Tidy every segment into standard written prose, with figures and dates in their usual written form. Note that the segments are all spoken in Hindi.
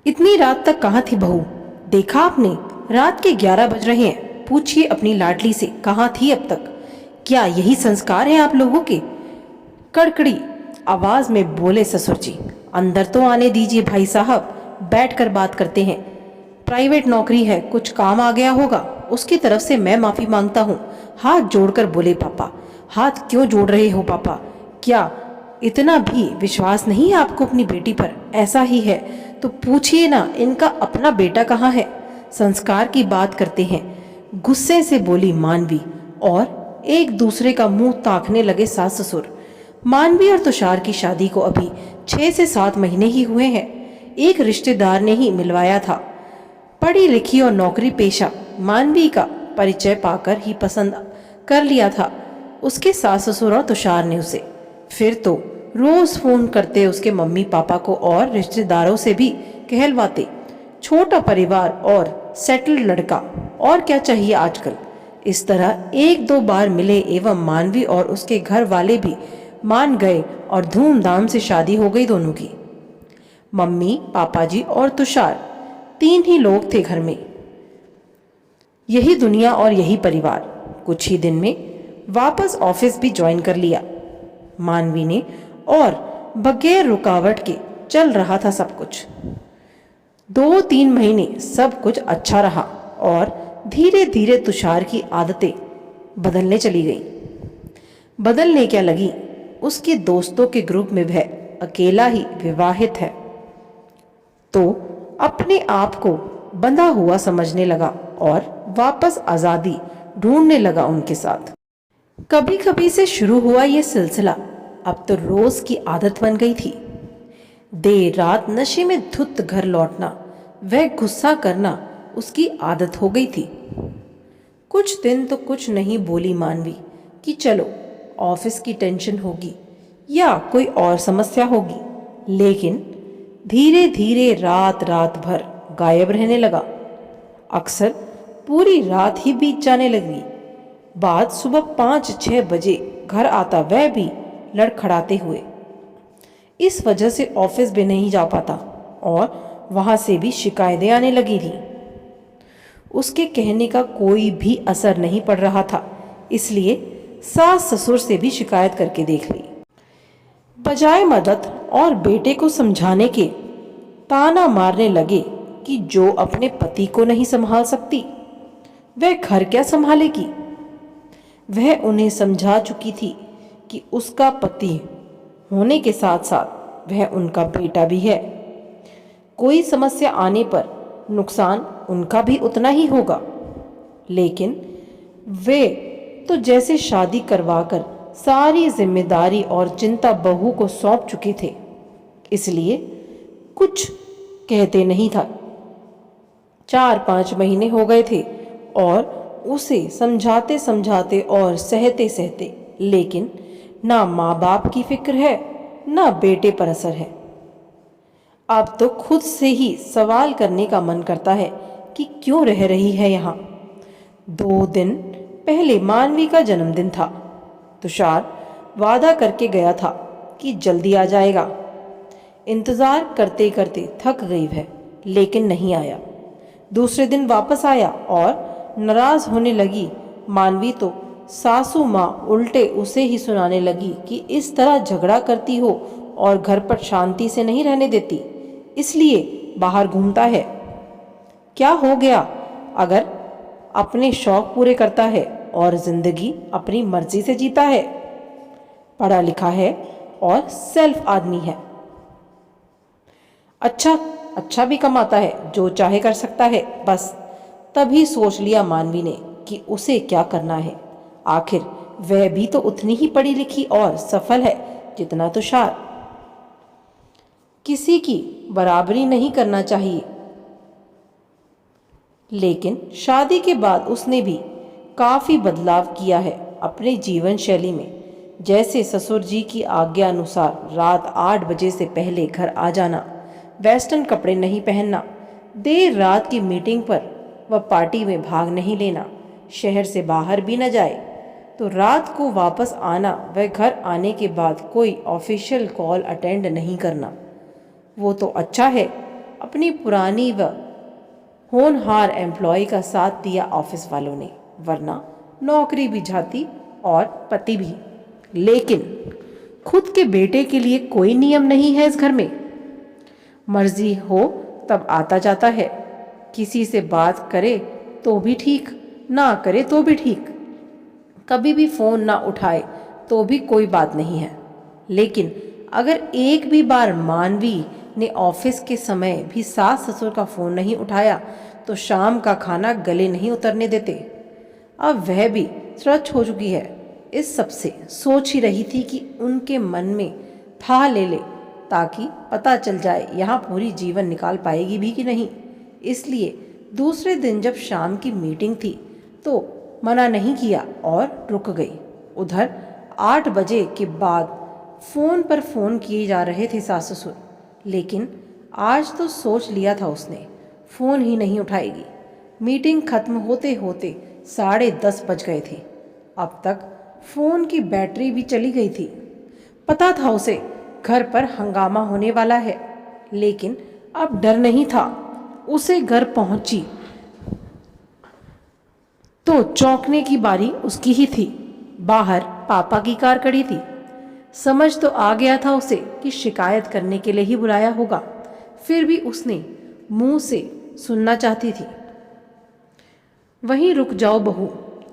इतनी रात तक कहाँ थी बहू? देखा आपने? रात के 11 बज रहे हैं। पूछिए अपनी लाडली से कहाँ थी अब तक। क्या यही संस्कार है आप लोगों के? कड़कड़ी आवाज में बोले ससुर जी। अंदर तो आने दीजिए भाई साहब, बैठकर बात करते हैं। प्राइवेट नौकरी है, कुछ काम आ गया होगा, उसकी तरफ से मैं माफी मांगता हूँ। हाथ जोड़कर बोले पापा। हाथ क्यों जोड़ रहे हो पापा? क्या इतना भी विश्वास नहीं है आपको अपनी बेटी पर? ऐसा ही है तो पूछिए ना, इनका अपना बेटा कहाँ है? संस्कार की बात करते हैं, गुस्से से बोली मानवी। और एक दूसरे का मुंह ताकने लगे सास ससुर। मानवी और तुषार की शादी को अभी 6 से 7 महीने ही हुए हैं। एक रिश्तेदार ने ही मिलवाया था। पढ़ी लिखी और नौकरी पेशा मानवी का परिचय पाकर ही पसंद कर लिया था उसके सास ससुर और तुषार ने उसे। फिर तो रोज फोन करते उसके मम्मी पापा को और रिश्तेदारों से भी कहलवाते। छोटा परिवार और सेटल्ड लड़का, और क्या चाहिए आजकल। इस तरह एक दो बार मिले एवं मानवी और उसके घर वाले भी मान गए और धूमधाम से शादी हो गई दोनों की। मम्मी पापा जी और तुषार, 3 ही लोग थे घर में। यही दुनिया और यही परिवार। कुछ ही दिन में वापस ऑफिस भी ज्वाइन कर लिया मानवी ने, और बगैर रुकावट के चल रहा था सब कुछ। 2-3 महीने सब कुछ अच्छा रहा और धीरे धीरे तुषार की आदतें बदलने चली गई। बदलने क्या लगी, उसके दोस्तों के ग्रुप में वह अकेला ही विवाहित है तो अपने आप को बंधा हुआ समझने लगा और वापस आज़ादी ढूंढने लगा उनके साथ। कभी कभी से शुरू हुआ ये सिलसिला अब तो रोज की आदत बन गई थी। देर रात नशे में धुत घर लौटना, वह गुस्सा करना उसकी आदत हो गई थी। कुछ दिन तो कुछ नहीं बोली मानवी कि चलो ऑफिस की टेंशन होगी या कोई और समस्या होगी, लेकिन धीरे धीरे रात रात भर गायब रहने लगा। अक्सर पूरी रात ही बीत जाने लगी। बाद सुबह 5-6 बजे घर आता, वह भी लड़खड़ाते हुए। इस वजह से ऑफिस भी नहीं जा पाता और वहां से भी शिकायतें आने लगी थी। उसके कहने का कोई भी असर नहीं पड़ रहा था, इसलिए सास ससुर से भी शिकायत करके देख ली। बजाय मदद और बेटे को समझाने के ताना मारने लगे कि जो अपने पति को नहीं संभाल सकती वह घर क्या संभालेगी। वह उन्हें समझा चुकी थी कि उसका पति होने के साथ साथ वह उनका बेटा भी है। कोई समस्या आने पर नुकसान उनका भी उतना ही होगा, लेकिन वे तो जैसे शादी करवाकर सारी जिम्मेदारी और चिंता बहू को सौंप चुके थे, इसलिए कुछ कहते नहीं था। 4-5 महीने हो गए थे और उसे समझाते समझाते और सहते सहते, लेकिन ना माँ बाप की फिक्र है ना बेटे पर असर है। अब तो खुद से ही सवाल करने का मन करता है कि क्यों रह रही है यहाँ। 2 दिन पहले मानवी का जन्मदिन था। तुषार वादा करके गया था कि जल्दी आ जाएगा। इंतजार करते करते थक गई वह, लेकिन नहीं आया। दूसरे दिन वापस आया और नाराज होने लगी मानवी तो सासू माँ उल्टे उसे ही सुनाने लगी कि इस तरह झगड़ा करती हो और घर पर शांति से नहीं रहने देती, इसलिए बाहर घूमता है। क्या हो गया अगर अपने शौक पूरे करता है और जिंदगी अपनी मर्जी से जीता है। पढ़ा लिखा है और सेल्फ आदमी है, अच्छा भी कमाता है, जो चाहे कर सकता है। बस तभी सोच लिया मानवी ने कि उसे क्या करना है। आखिर वह भी तो उतनी ही पढ़ी लिखी और सफल है जितना तुषार। किसी की बराबरी नहीं करना चाहिए, लेकिन शादी के बाद उसने भी काफी बदलाव किया है अपने जीवन शैली में। जैसे ससुर जी की आज्ञा अनुसार रात 8 बजे से पहले घर आ जाना, वेस्टर्न कपड़े नहीं पहनना, देर रात की मीटिंग पर व पार्टी में भाग नहीं लेना, शहर से बाहर भी न जाए तो रात को वापस आना, वह घर आने के बाद कोई ऑफिशियल कॉल अटेंड नहीं करना। वो तो अच्छा है, अपनी पुरानी व होनहार एम्प्लॉय का साथ दिया ऑफिस वालों ने, वरना नौकरी भी जाती और पति भी। लेकिन खुद के बेटे के लिए कोई नियम नहीं है इस घर में। मर्जी हो तब आता जाता है, किसी से बात करे तो भी ठीक, ना करे तो भी ठीक, कभी भी फ़ोन ना उठाए तो भी कोई बात नहीं है। लेकिन अगर एक भी बार मानवी ने ऑफिस के समय भी सास ससुर का फ़ोन नहीं उठाया तो शाम का खाना गले नहीं उतरने देते। अब वह भी स्वस्थ हो चुकी है, इस सब से सोच ही रही थी कि उनके मन में था ले ले, ताकि पता चल जाए यहाँ पूरी जीवन निकाल पाएगी भी कि नहीं। इसलिए दूसरे दिन जब शाम की मीटिंग थी तो मना नहीं किया और रुक गई। उधर 8 बजे के बाद फ़ोन पर फ़ोन किए जा रहे थे सास ससुर, लेकिन आज तो सोच लिया था उसने फ़ोन ही नहीं उठाएगी। मीटिंग खत्म होते होते 10:30 बज गए थे। अब तक फ़ोन की बैटरी भी चली गई थी। पता था उसे घर पर हंगामा होने वाला है, लेकिन अब डर नहीं था। उसे घर पहुंची तो चौंकने की बारी उसकी ही थी। बाहर पापा की कार खड़ी थी। समझ तो आ गया था उसे कि शिकायत करने के लिए ही बुलाया होगा, फिर भी उसने मुंह से सुनना चाहती थी। वहीं रुक जाओ बहू,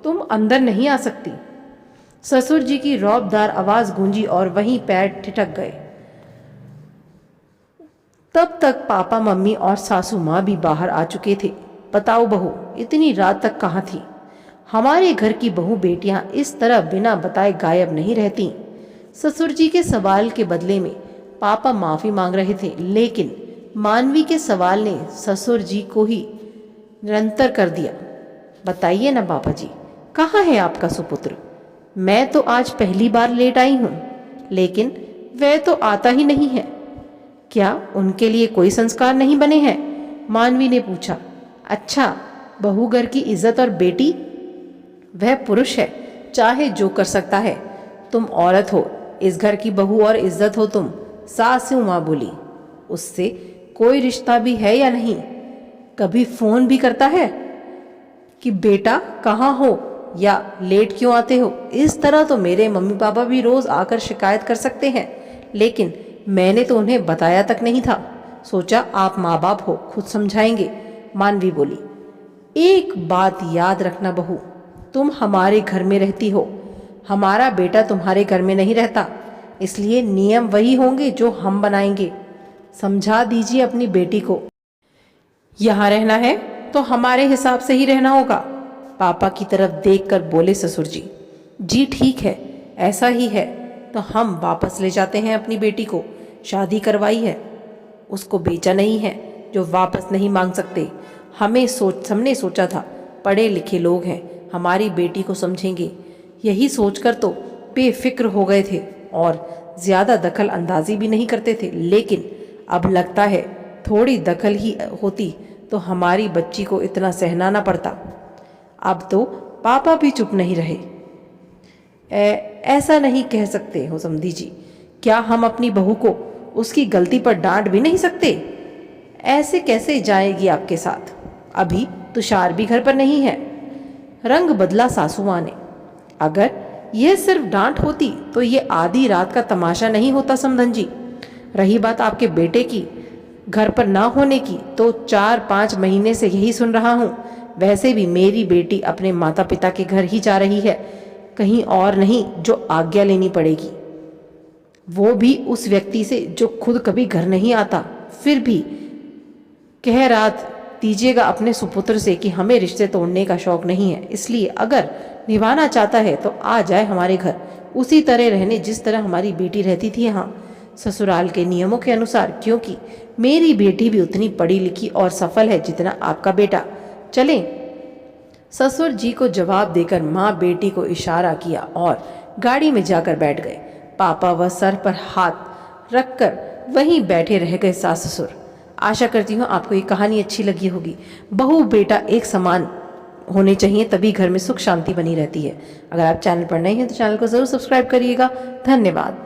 तुम अंदर नहीं आ सकती। ससुर जी की रौबदार आवाज गूंजी और वहीं पैर ठिठक गए। तब तक पापा मम्मी और सासू माँ भी बाहर आ चुके थे। बताओ बहू, इतनी रात तक कहाँ थी? हमारे घर की बहू बेटियां इस तरह बिना बताए गायब नहीं रहती। ससुर जी के सवाल के बदले में पापा माफी मांग रहे थे, लेकिन मानवी के सवाल ने ससुर जी को ही निरंतर कर दिया। बताइए ना पापा जी, कहाँ है आपका सुपुत्र? मैं तो आज पहली बार लेट आई हूँ, लेकिन वह तो आता ही नहीं है। क्या उनके लिए कोई संस्कार नहीं बने हैं? मानवी ने पूछा। अच्छा, बहू घर की इज्जत और बेटी? वह पुरुष है, चाहे जो कर सकता है। तुम औरत हो, इस घर की बहू और इज्जत हो तुम। सासू माँ बोली। उससे कोई रिश्ता भी है या नहीं? कभी फोन भी करता है कि बेटा कहाँ हो या लेट क्यों आते हो? इस तरह तो मेरे मम्मी पापा भी रोज आकर शिकायत कर सकते हैं, लेकिन मैंने तो उन्हें बताया तक नहीं था। सोचा आप माँ बाप हो, खुद समझाएंगे। मानवी बोली। एक बात याद रखना बहू, तुम हमारे घर में रहती हो, हमारा बेटा तुम्हारे घर में नहीं रहता, इसलिए नियम वही होंगे जो हम बनाएंगे। समझा दीजिए अपनी बेटी को। यहाँ रहना है तो हमारे हिसाब से ही रहना होगा। पापा की तरफ देखकर बोले ससुर जी। जी ठीक है, ऐसा ही है तो हम वापस ले जाते हैं अपनी बेटी को। शादी करवाई है, उसको बेचा नहीं है जो वापस नहीं मांग सकते। हमने सोचा था पढ़े लिखे लोग हैं, हमारी बेटी को समझेंगे। यही सोचकर तो बेफिक्र हो गए थे और ज़्यादा दखल अंदाजी भी नहीं करते थे, लेकिन अब लगता है थोड़ी दखल ही होती तो हमारी बच्ची को इतना सहना ना पड़ता। अब तो पापा भी चुप नहीं रहे। ऐसा नहीं कह सकते हो समधी जी, क्या हम अपनी बहू को उसकी गलती पर डांट भी नहीं सकते? ऐसे कैसे जाएगी आपके साथ? अभी तुषार भी घर पर नहीं है। रंग बदला सासू माँ ने। अगर यह सिर्फ डांट होती तो ये आधी रात का तमाशा नहीं होता समधन जी। रही बात आपके बेटे की घर पर ना होने की, तो 4-5 महीने से यही सुन रहा हूँ। वैसे भी मेरी बेटी अपने माता पिता के घर ही जा रही है, कहीं और नहीं जो आज्ञा लेनी पड़ेगी, वो भी उस व्यक्ति से जो खुद कभी घर नहीं आता। फिर भी कह रात दीजिएगा अपने सुपुत्र से कि हमें रिश्ते तोड़ने का शौक नहीं है, इसलिए अगर निभाना चाहता है तो आ जाए हमारे घर, उसी तरह रहने जिस तरह हमारी बेटी रहती थी यहाँ, ससुराल के नियमों के अनुसार, क्योंकि मेरी बेटी भी उतनी पढ़ी लिखी और सफल है जितना आपका बेटा। चलें। ससुर जी को जवाब देकर माँ बेटी को इशारा किया और गाड़ी में जाकर बैठ गए। पापा वह सर पर हाथ रखकर वहीं बैठे रह गए सास ससुर। आशा करती हूँ आपको ये कहानी अच्छी लगी होगी। बहू बेटा एक समान होने चाहिए, तभी घर में सुख शांति बनी रहती है। अगर आप चैनल पर नए हैं तो चैनल को ज़रूर सब्सक्राइब करिएगा। धन्यवाद।